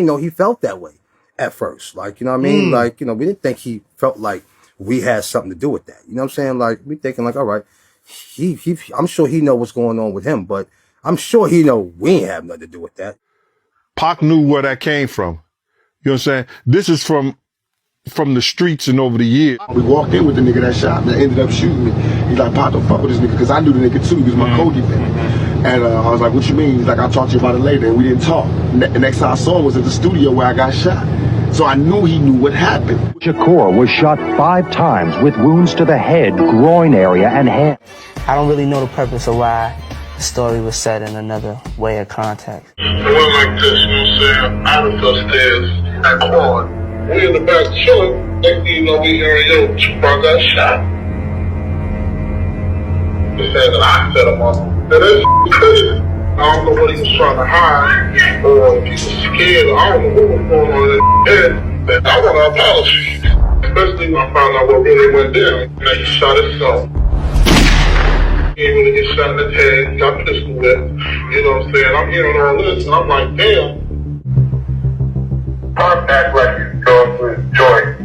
He felt that way at first. Like, you know what I mean? Like, we didn't think he felt like we had something to do with that. You know what I'm saying? Like, we thinking like, all right, I'm sure he know what's going on with him, but I'm sure he know we ain't have nothing to do with that. Pac knew where that came from. You know what I'm saying? This is from the streets and over the years. We walked in with the nigga that shot that ended up shooting me. He's like, Pac, don't fuck with this nigga, because I knew the nigga too. He was my co-defendant. And I was like, what you mean? He's like, I'll talk to you about it later. And we didn't talk. The next time I saw him was at the studio where I got shot. So I knew he knew what happened. Shakur was shot 5 times with wounds to the head, groin area, and hand. I don't really know the purpose of why the story was set in another way of context. It went like this, you know what I'm saying? I was upstairs at Quad. We in the back chilling. Next thing you know, we hearing, yo, Tupac got shot. They saying that I set him up. And that's crazy. I don't know what he was trying to hide, or if he was scared. I don't know what was going on in his head. But I want to apologize. Especially when I found out what really went down. Now he shot himself. He ain't really get shot in the head. He got pistol whipped. You know what I'm saying? I'm hearing all this, and I'm like, damn. Pop act like he's going for his joint.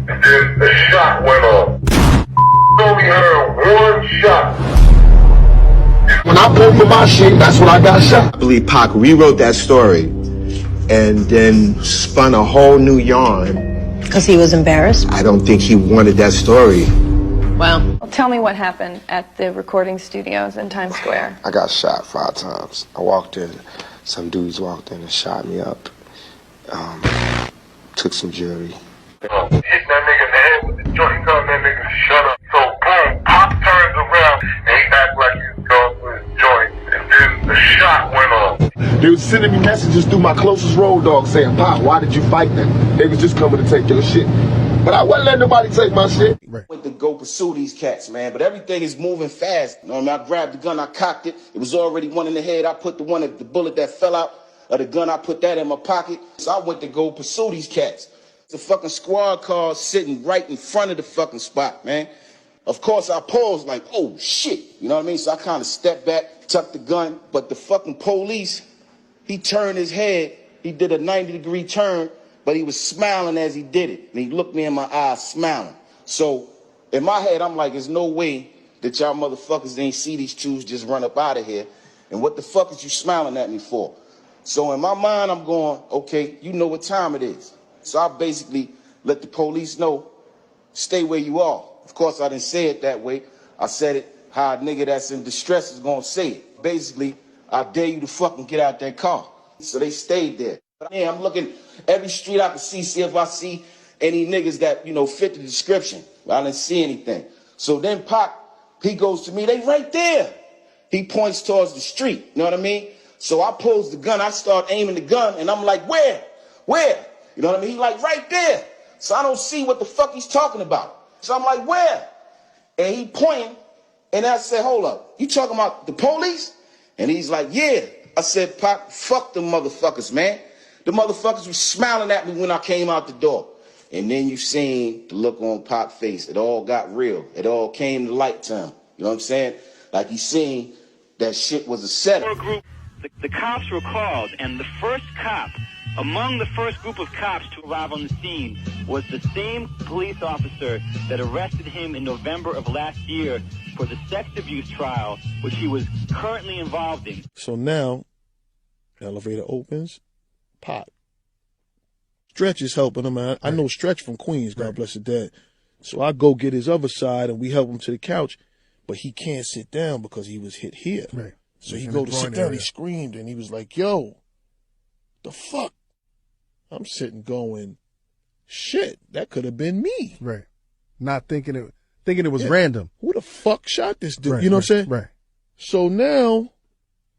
And then the shot went off. Only heard one shot. When I pulled for my shit, that's when I got shot. I believe Pac rewrote that story and then spun a whole new yarn. Because he was embarrassed? I don't think he wanted that story. Well, tell me what happened at the recording studios in Times Square. I got shot 5 times. I walked in, some dudes walked in and shot me up. Took some jewelry. Hit that nigga in the head with the joint. He told that nigga to shut up. So boom, Pop turns around and he acts like he's going for his joint. And then the shot went off. They was sending me messages through my closest road dog saying, Pop, why did you fight them? They was just coming to take your shit. But I wasn't letting nobody take my shit. I went to go pursue these cats, man, but everything is moving fast. You know what I mean? I grabbed the gun, I cocked it. It was already one in the head. I put the bullet that fell out of the gun, I put that in my pocket. So I went to go pursue these cats. The fucking squad car sitting right in front of the fucking spot, man. Of course, I paused like, oh, shit. You know what I mean? So I kind of stepped back, tucked the gun. But the fucking police, he turned his head. He did a 90-degree turn, but he was smiling as he did it. And he looked me in my eyes smiling. So in my head, I'm like, there's no way that y'all motherfuckers ain't see these twos just run up out of here. And what the fuck is you smiling at me for? So in my mind, I'm going, okay, you know what time it is. So I basically let the police know, stay where you are. Of course, I didn't say it that way. I said it how a nigga that's in distress is gonna say it. Basically, I dare you to fucking get out that car. So they stayed there. But yeah, I'm looking every street I can see if I see any niggas that, fit the description. But I didn't see anything. So then Pac, he goes to me, they right there. He points towards the street, you know what I mean? So I pulls the gun, I start aiming the gun, and I'm like, where? You know what I mean? He like, right there. So I don't see what the fuck he's talking about. So I'm like, where? And he pointing, and I said, hold up, you talking about the police? And he's like, yeah. I said, Pac, fuck them motherfuckers, man. The motherfuckers were smiling at me when I came out the door. And then you seen the look on Pac's face. It all got real. It all came to light to him. You know what I'm saying? Like he seen that shit was a setup. The cops were called, and the first cop, among the first group of cops to arrive on the scene, was the same police officer that arrested him in November of last year for the sex abuse trial, which he was currently involved in. So now, elevator opens, Pac. Stretch is helping him out. I know Stretch from Queens, God bless his dad. So I go get his other side, and we help him to the couch, but he can't sit down because he was hit here. Right. So he go to sit down, he screamed, and he was like, yo, the fuck? I'm sitting going, shit, that could have been me. Right. Not thinking it was random. Who the fuck shot this dude? Right, you know what I'm saying? Right. So now,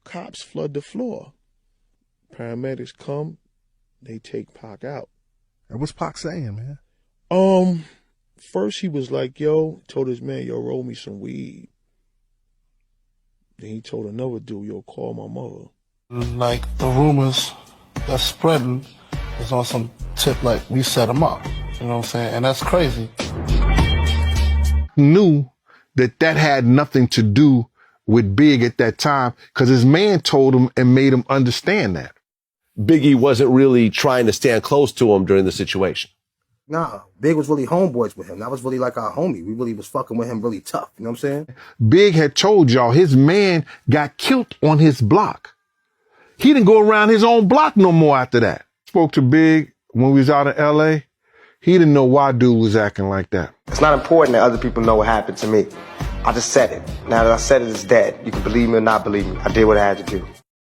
cops flood the floor. Paramedics come, they take Pac out. And what's Pac saying, man? First he was like, yo, told his man, yo, roll me some weed. Then he told another dude, yo, call my mother. Like the rumors that's spreading is on some tip like we set him up. You know what I'm saying? And that's crazy. Knew that had nothing to do with Big at that time because his man told him and made him understand that. Biggie wasn't really trying to stand close to him during the situation. Nah, Big was really homeboys with him. That was really like our homie. We really was fucking with him really tough. You know what I'm saying? Big had told y'all his man got killed on his block. He didn't go around his own block no more after that. Spoke to Big when we was out in L.A. He didn't know why dude was acting like that. It's not important that other people know what happened to me. I just said it. Now that I said it, it's dead. You can believe me or not believe me. I did what I had to do.